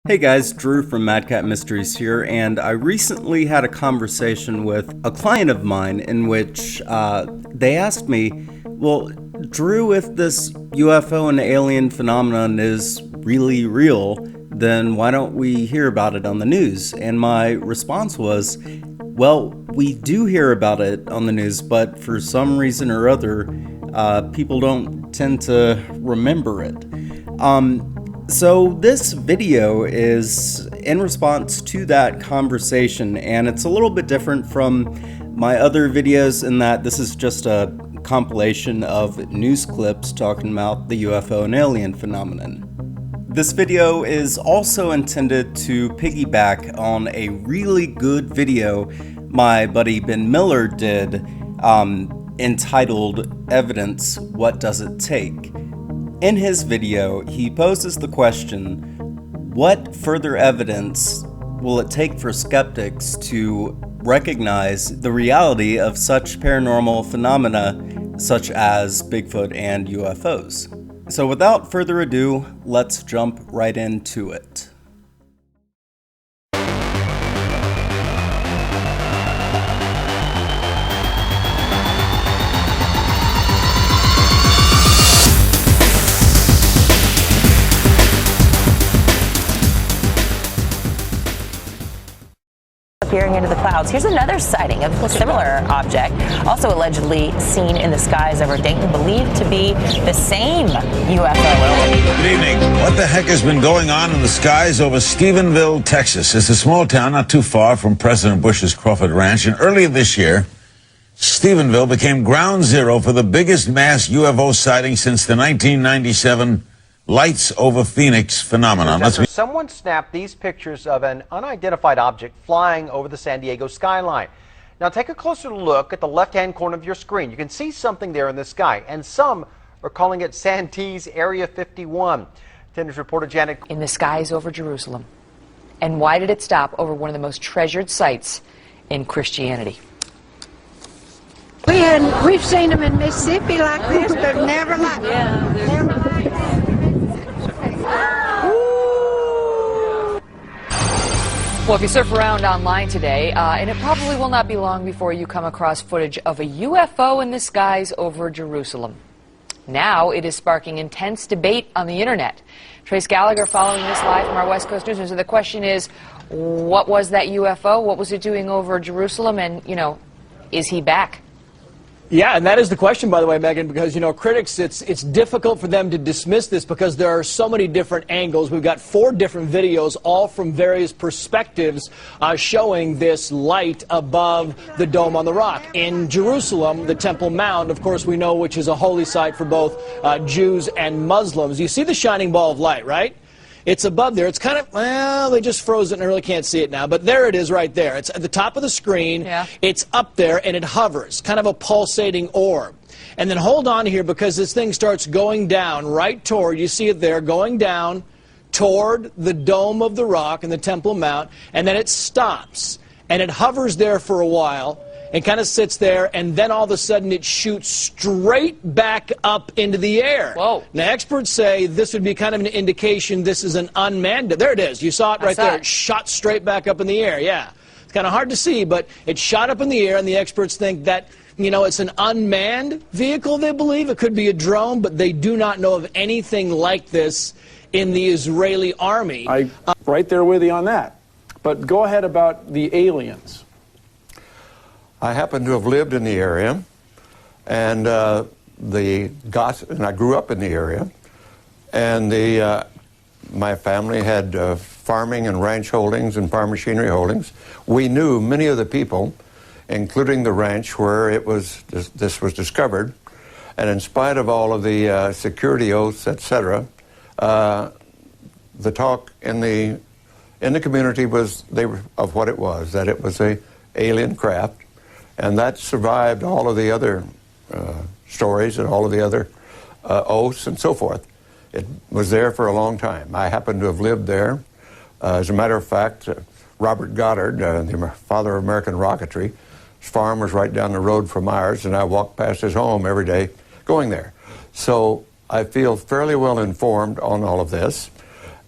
Hey guys, Drew from Madcat Mysteries here, and I recently had a conversation with a client of mine in which they asked me, well, Drew, if this UFO and alien phenomenon is really real, then why don't we hear about it on the news? And my response was, well, we do hear about it on the news, but for some reason or other, people don't tend to remember it. So this video is in response to that conversation, and it's a little bit different from my other videos in that this is just a compilation of news clips talking about the UFO and alien phenomenon. This video is also intended to piggyback on a really good video my buddy Ben Miller did entitled Evidence, What Does It Take? In his video, he poses the question, what further evidence will it take for skeptics to recognize the reality of such paranormal phenomena such as Bigfoot and UFOs? So without further ado, let's jump right into it. Appearing into the clouds. Here's another sighting of a similar object, also allegedly seen in the skies over Dayton, believed to be the same UFO. Good evening. What the heck has been going on in the skies over Stephenville, Texas? It's a small town not too far from President Bush's Crawford Ranch, and earlier this year, Stephenville became ground zero for the biggest mass UFO sighting since the 1997 Lights over Phoenix phenomenon. Someone snapped these pictures of an unidentified object flying over the San Diego skyline. Now take a closer look at the left-hand corner of your screen. You can see something there in the sky, and some are calling it Santee's Area 51. Tender's reporter Janet. In the skies over Jerusalem. And why did it stop over one of the most treasured sites in Christianity? We've seen them in Mississippi like this, but never like Well, if you surf around online today, and it probably will not be long before you come across footage of a UFO in the skies over Jerusalem. Now it is sparking intense debate on the internet. Trace Gallagher following this live from our West Coast Newsroom. So the question is, what was that UFO? What was it doing over Jerusalem? And, you know, is he back? Yeah, and that is the question, by the way, Megan, because, you know, critics, it's difficult for them to dismiss this because there are so many different angles. We've got 4 different videos, all from various perspectives, showing this light above the Dome on the Rock. In Jerusalem, the Temple Mount, of course, we know, which is a holy site for both Jews and Muslims. You see the shining ball of light, right? It's above there. It's kind of, well, they just froze it and I really can't see it now. But there it is right there. It's at the top of the screen. Yeah. It's up there and it hovers, kind of a pulsating orb. And then hold on here because this thing starts going down right toward, you see it there, going down toward the Dome of the Rock and the Temple Mount. And then it stops. And it hovers there for a while and kind of sits there, and then all of a sudden it shoots straight back up into the air. Whoa. Now, experts say this would be kind of an indication this is an unmanned. There it is. You saw it right there. It shot straight back up in the air. Yeah. It's kind of hard to see, but it shot up in the air, and the experts think that, you know, it's an unmanned vehicle, they believe. It could be a drone, but they do not know of anything like this in the Israeli army. I'm right there with you on that. But go ahead about the aliens. I happen to have lived in the area, and I grew up in the area, and my family had farming and ranch holdings and farm machinery holdings. We knew many of the people, including the ranch where this was discovered, and in spite of all of the security oaths, etc., the talk in the community was of what it was, that it was a alien craft. And that survived all of the other stories and all of the other oaths and so forth. It was there for a long time. I happen to have lived there. As a matter of fact, Robert Goddard, the father of American rocketry, his farm was right down the road from ours, and I walked past his home every day going there. So I feel fairly well informed on all of this.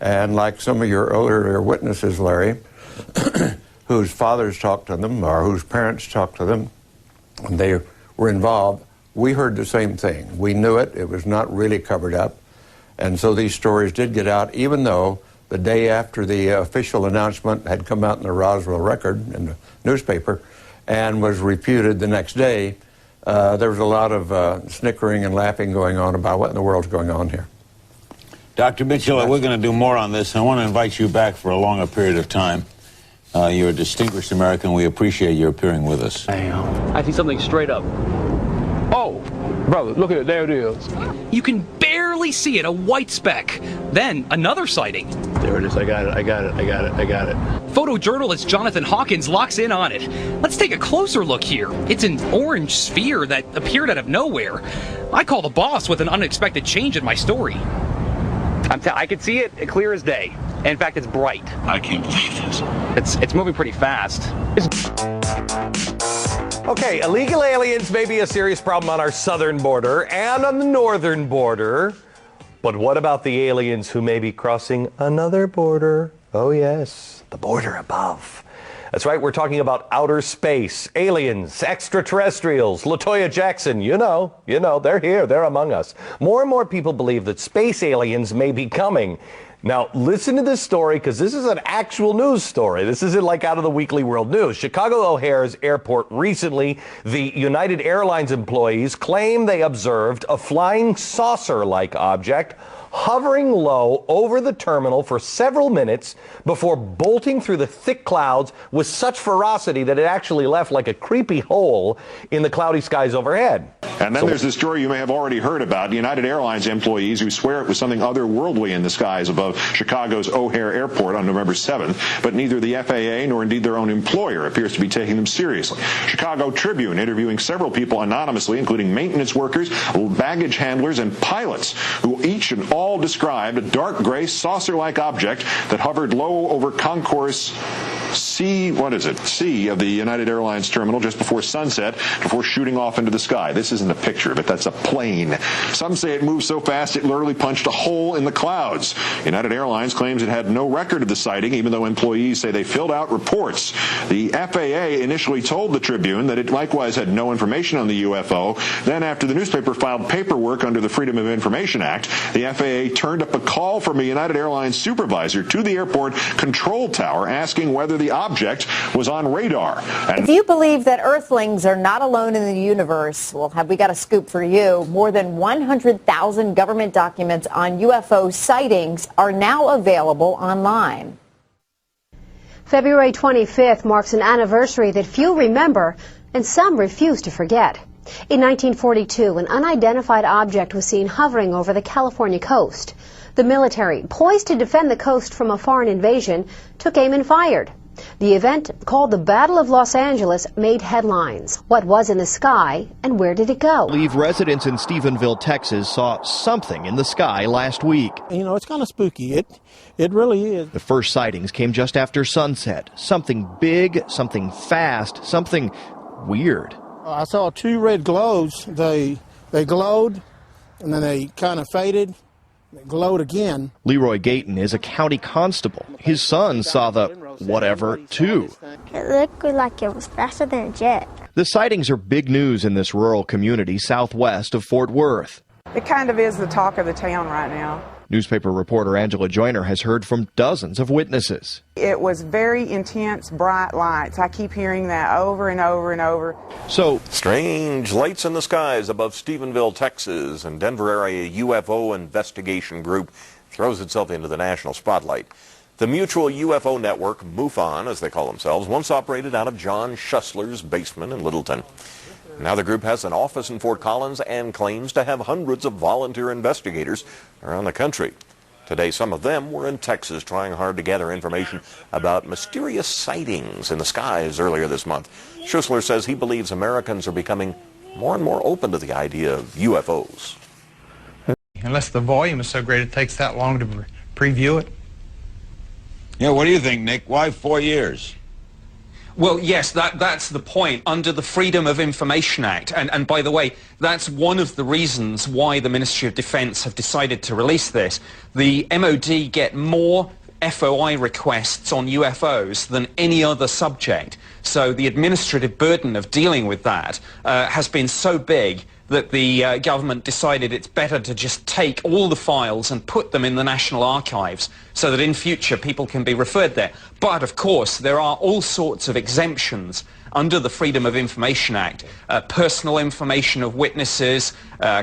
And like some of your earlier witnesses, Larry, whose fathers talked to them or whose parents talked to them, and they were involved, we heard the same thing. We knew it. It was not really covered up. And so these stories did get out, even though the day after the official announcement had come out in the Roswell Record in the newspaper and was reputed the next day, there was a lot of snickering and laughing going on about what in the world's going on here. Dr. Mitchell, we're going to do more on this. I want to invite you back for a longer period of time. You're a distinguished American. We appreciate your appearing with us. I see something straight up. Oh, brother, look at it. There it is. You can barely see it, a white speck. Then another sighting. There it is. I got it. Photojournalist Jonathan Hawkins locks in on it. Let's take a clear look here. It's an orange sphere that appeared out of nowhere. I call the boss with an unexpected change in my story. I can see it clear as day. In fact, it's bright. I can't believe this. It's moving pretty fast. Okay, illegal aliens may be a serious problem on our southern border and on the northern border. But what about the aliens who may be crossing another border? Oh yes, the border above. That's right, we're talking about outer space, aliens, extraterrestrials, LaToya Jackson, you know, they're here, they're among us. More and more people believe that space aliens may be coming. Now, listen to this story, because this is an actual news story. This isn't like out of the Weekly World News. Chicago O'Hare's airport recently, the United Airlines employees claim they observed a flying saucer-like object hovering low over the terminal for several minutes before bolting through the thick clouds with such ferocity that it actually left like a creepy hole in the cloudy skies overhead. And then there's the story you may have already heard about, United Airlines employees who swear it was something otherworldly in the skies above Chicago's O'Hare Airport on November 7th, but neither the FAA nor indeed their own employer appears to be taking them seriously. Chicago Tribune interviewing several people anonymously, including maintenance workers, baggage handlers, and pilots, who each and all described a dark gray saucer-like object that hovered low over Concourse C of the United Airlines terminal just before sunset, before shooting off into the sky. This isn't a picture of it, that's a plane. Some say it moved so fast it literally punched a hole in the clouds. United Airlines claims it had no record of the sighting, even though employees say they filled out reports. The FAA initially told the Tribune that it likewise had no information on the UFO. Then, after the newspaper filed paperwork under the Freedom of Information Act, the FAA turned up a call from a United Airlines supervisor to the airport control tower asking whether the object was on radar. If you believe that Earthlings are not alone in the universe, well, have we got a scoop for you? More than 100,000 government documents on UFO sightings are now available online. February 25th marks an anniversary that few remember and some refuse to forget. In 1942, an unidentified object was seen hovering over the California coast. The military, poised to defend the coast from a foreign invasion, took aim and fired. The event, called the Battle of Los Angeles, made headlines. What was in the sky and where did it go? Residents in Stephenville, Texas saw something in the sky last week. You know, it's kind of spooky. It really is. The first sightings came just after sunset. Something big, something fast, something weird. I saw two red glows. They glowed, and then they kind of faded. They glowed again. Leroy Gayton is a county constable. His son saw the whatever, too. It looked like it was faster than a jet. The sightings are big news in this rural community southwest of Fort Worth. It kind of is the talk of the town right now. Newspaper reporter Angela Joyner has heard from dozens of witnesses. It was very intense, bright lights. I keep hearing that over and over and over. So, strange lights in the skies above Stephenville, Texas, and Denver area UFO investigation group throws itself into the national spotlight. The Mutual UFO Network, MUFON, as they call themselves, once operated out of John Schussler's basement in Littleton. Now the group has an office in Fort Collins and claims to have hundreds of volunteer investigators around the country. Today, some of them were in Texas trying hard to gather information about mysterious sightings in the skies earlier this month. Schussler says he believes Americans are becoming more and more open to the idea of UFOs. Unless the volume is so great it takes that long to preview it. Yeah, what do you think, Nick? Why 4 years? Well, yes, that's the point. Under the Freedom of Information Act, and by the way, that's one of the reasons why the Ministry of Defence have decided to release this. The MOD get more FOI requests on UFOs than any other subject. So the administrative burden of dealing with that has been so big that the government decided it's better to just take all the files and put them in the National Archives so that in future people can be referred there. But of course there are all sorts of exemptions under the Freedom of Information Act, personal information of witnesses,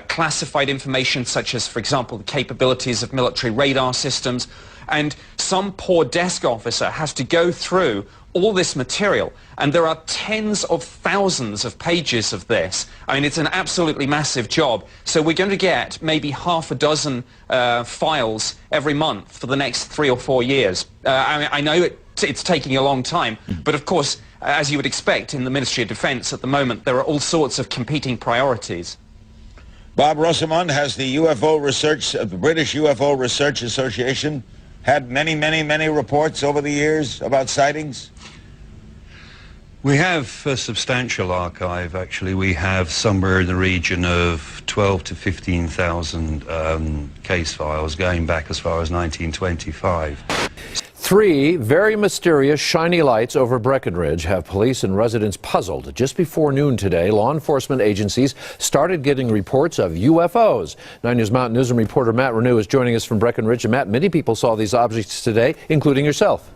classified information such as, for example, the capabilities of military radar systems, and some poor desk officer has to go through all this material, and there are tens of thousands of pages of this. I mean, it's an absolutely massive job. So we're going to get maybe half a dozen files every month for the next 3 or 4 years. I know it's taking a long time, but of course, as you would expect in the Ministry of Defence at the moment, there are all sorts of competing priorities. Bob Rosamond, has the UFO research, the British UFO Research Association, had many reports over the years about sightings? We have a substantial archive, actually. We have somewhere in the region of 12 to 15,000 case files going back as far as 1925. 3 very mysterious shiny lights over Breckenridge have police and residents puzzled. Just before noon today, law enforcement agencies started getting reports of UFOs. 9 News Mountain Newsroom reporter Matt Renew is joining us from Breckenridge. And Matt, many people saw these objects today, including yourself.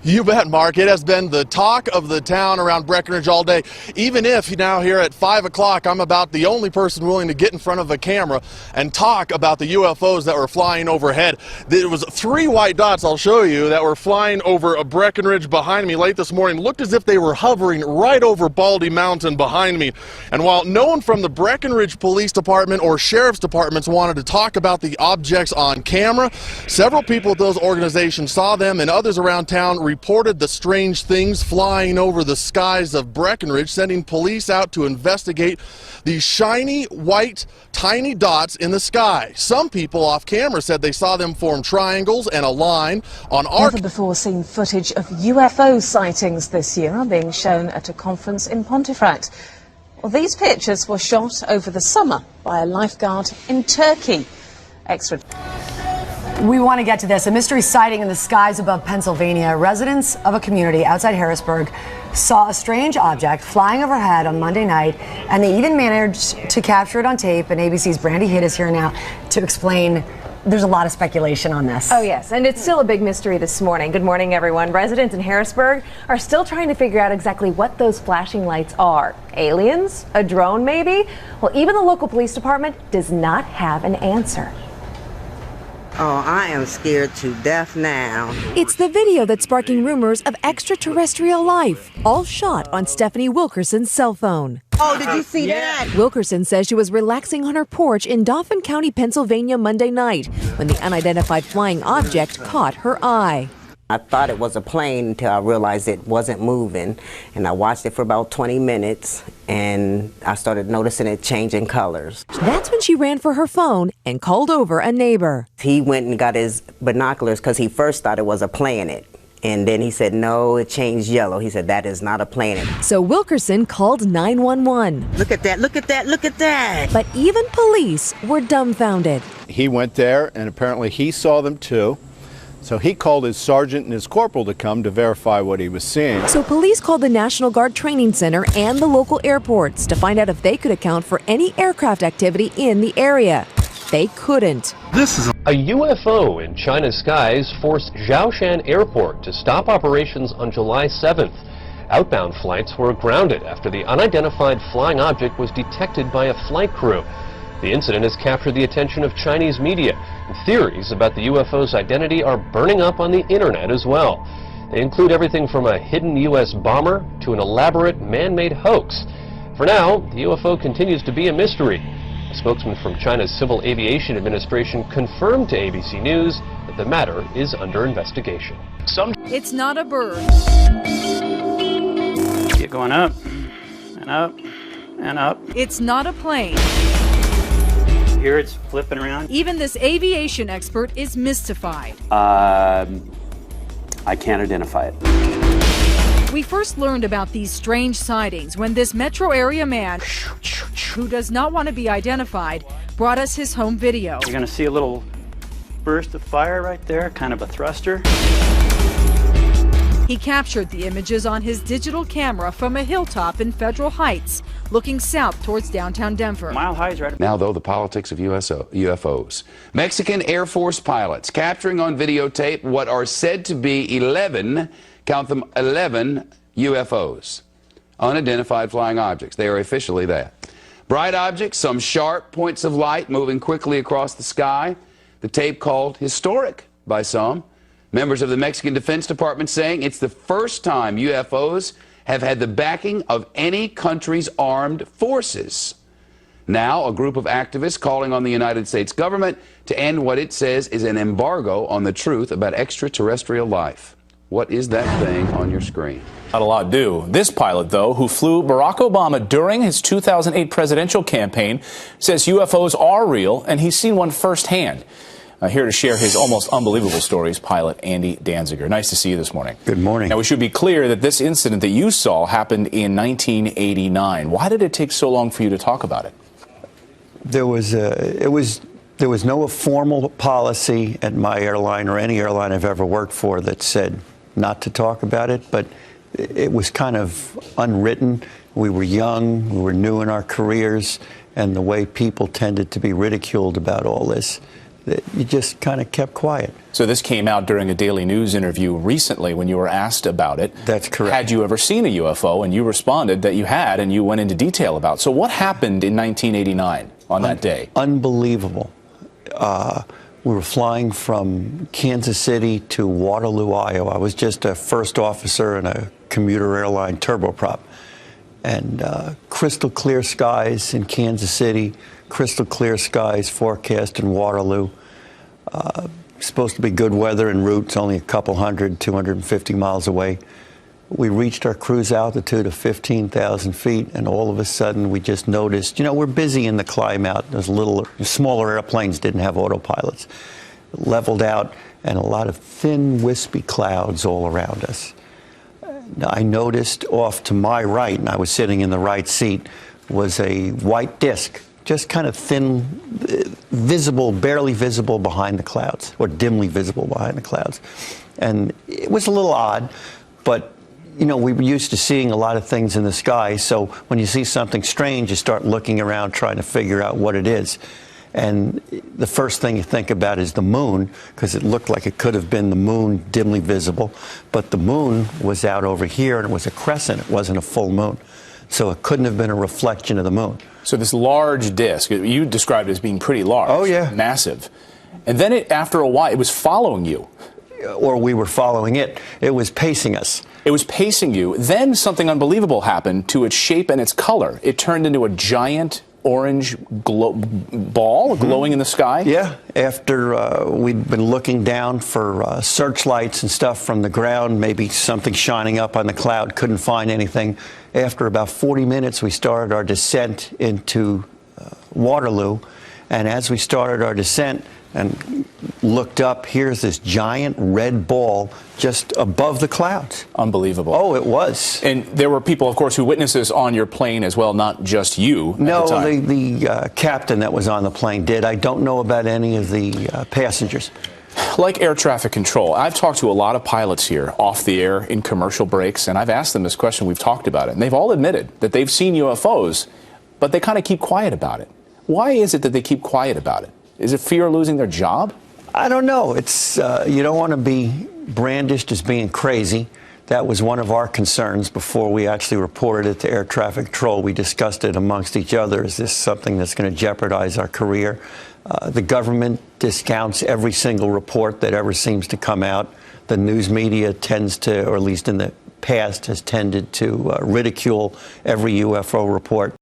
You bet, Mark. It has been the talk of the town around Breckenridge all day. Even if now here at 5 o'clock, I'm about the only person willing to get in front of a camera and talk about the UFOs that were flying overhead. There was 3 white dots, I'll show you, that were flying over a Breckenridge behind me late this morning. Looked as if they were hovering right over Baldy Mountain behind me. And while no one from the Breckenridge Police Department or Sheriff's Departments wanted to talk about the objects on camera, several people at those organizations saw them, and others around town reported the strange things flying over the skies of Breckenridge, sending police out to investigate these shiny, white, tiny dots in the sky. Some people off camera said they saw them form triangles and a line on our... Never before seen footage of UFO sightings this year are being shown at a conference in Pontefract. Well, these pictures were shot over the summer by a lifeguard in Turkey. Extra... We want to get to this. A mystery sighting in the skies above Pennsylvania. Residents of a community outside Harrisburg saw a strange object flying overhead on Monday night, and they even managed to capture it on tape. And ABC's Brandy Hitt is here now to explain. There's a lot of speculation on this. Oh, yes, and it's still a big mystery this morning. Good morning, everyone. Residents in Harrisburg are still trying to figure out exactly what those flashing lights are. Aliens? A drone, maybe? Well, even the local police department does not have an answer. Oh, I am scared to death now. It's the video that's sparking rumors of extraterrestrial life, all shot on Stephanie Wilkerson's cell phone. Oh, did you see that? Wilkerson says she was relaxing on her porch in Dauphin County, Pennsylvania Monday night when the unidentified flying object caught her eye. I thought it was a plane until I realized it wasn't moving, and I watched it for about 20 minutes, and I started noticing it changing colors. That's when she ran for her phone and called over a neighbor. He went and got his binoculars because he first thought it was a planet, and then he said, no, it changed yellow. He said, that is not a planet. So Wilkerson called 911. Look at that, look at that, look at that. But even police were dumbfounded. He went there, and apparently he saw them too. So he called his sergeant and his corporal to come to verify what he was seeing. So police called the National Guard Training Center and the local airports to find out if they could account for any aircraft activity in the area. They couldn't. This is a UFO in China's skies forced Zhoushan Airport to stop operations on July 7th. Outbound flights were grounded after the unidentified flying object was detected by a flight crew. The incident has captured the attention of Chinese media, and theories about the UFO's identity are burning up on the internet as well. They include everything from a hidden U.S. bomber to an elaborate man-made hoax. For now, the UFO continues to be a mystery. A spokesman from China's Civil Aviation Administration confirmed to ABC News that the matter is under investigation. It's not a bird. Keep going up and up and up. It's not a plane. Here it's flipping around. Even this aviation expert is mystified. I I can't identify it. We first learned about these strange sightings when this metro area man, who does not want to be identified, brought us his home video. You're going to see a little burst of fire right there, kind of a thruster. He captured the images on his digital camera from a hilltop in Federal Heights, looking south towards downtown Denver. Mile High's right. Now, though, the politics of UFOs. Mexican Air Force pilots capturing on videotape what are said to be 11, count them, 11 UFOs, unidentified flying objects. They are officially that. Bright objects, some sharp points of light moving quickly across the sky. The tape called historic by some. Members of the Mexican Defense Department saying it's the first time UFOs have had the backing of any country's armed forces. Now, a group of activists calling on the United States government to end what it says is an embargo on the truth about extraterrestrial life. What is that thing on your screen? Not a lot do. This pilot, though, who flew Barack Obama during his 2008 presidential campaign, says UFOs are real and he's seen one firsthand. Here to share his almost unbelievable stories, pilot Andy Danziger. Nice to see you this morning. Good morning. Now, we should be clear that this incident that you saw happened in 1989. Why did it take so long for you to talk about it? There was no formal policy at my airline or any airline I've ever worked for that said not to talk about it, but it was kind of unwritten. We were young, we were new in our careers, and the way people tended to be ridiculed about all this, you just kind of kept quiet. So this came out during a Daily News interview recently when you were asked about it. That's correct. Had you ever seen a UFO? And you responded that you had, and you went into detail about. So what happened in 1989 on that day? Unbelievable. We were flying from Kansas City to Waterloo, Iowa. I was just a first officer in a commuter airline turboprop. And crystal clear skies in Kansas City, crystal clear skies forecast in Waterloo. Supposed to be good weather en route. It's only a couple 250 miles away. We reached our cruise altitude of 15,000 feet, and all of a sudden we just noticed, we're busy in the climb out. Those smaller airplanes didn't have autopilots. Leveled out, and a lot of thin, wispy clouds all around us. I noticed off to my right, and I was sitting in the right seat, was a white disc, just kind of thin, visible, barely visible behind the clouds, or dimly visible behind the clouds. And it was a little odd, but we were used to seeing a lot of things in the sky, so when you see something strange, you start looking around trying to figure out what it is. And the first thing you think about is the moon, because it looked like it could have been the moon dimly visible, but the moon was out over here, and it was a crescent. It wasn't a full moon. So it couldn't have been a reflection of the moon. So this large disk, you described it as being pretty large. Oh, yeah. Massive. And then after a while, it was following you. Or we were following it. It was pacing us. It was pacing you. Then something unbelievable happened to its shape and its color. It turned into a giant orange ball glowing in the sky? Yeah, after we'd been looking down for searchlights and stuff from the ground, maybe something shining up on the cloud, couldn't find anything. After about 40 minutes, we started our descent into Waterloo, and as we started our descent and looked up, here's this giant red ball just above the clouds. Unbelievable. Oh, it was. And there were people, of course, who witnessed this on your plane as well, not just you. No, the captain that was on the plane did. I don't know about any of the passengers. Like air traffic control, I've talked to a lot of pilots here off the air in commercial breaks, and I've asked them this question. We've talked about it, and they've all admitted that they've seen UFOs, but they kind of keep quiet about it. Why is it that they keep quiet about it? Is it fear of losing their job? I don't know. It's you don't want to be brandished as being crazy. That was one of our concerns before we actually reported it to air traffic control. We discussed it amongst each other. Is this something that's going to jeopardize our career? The government discounts every single report that ever seems to come out. The news media tends to, or at least in the past, has tended to ridicule every UFO report.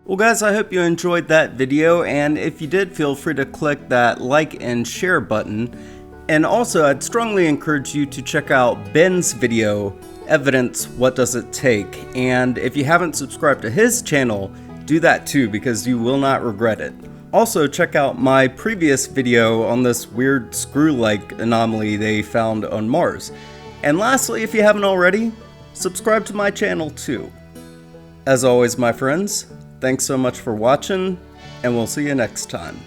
Well guys, I hope you enjoyed that video, and if you did, feel free to click that like and share button. And also, I'd strongly encourage you to check out Ben's video, Evidence, What Does It Take? And if you haven't subscribed to his channel, do that too, because you will not regret it. Also, check out my previous video on this weird screw-like anomaly they found on Mars. And lastly, if you haven't already, subscribe to my channel too. As always, my friends, thanks so much for watching, and we'll see you next time.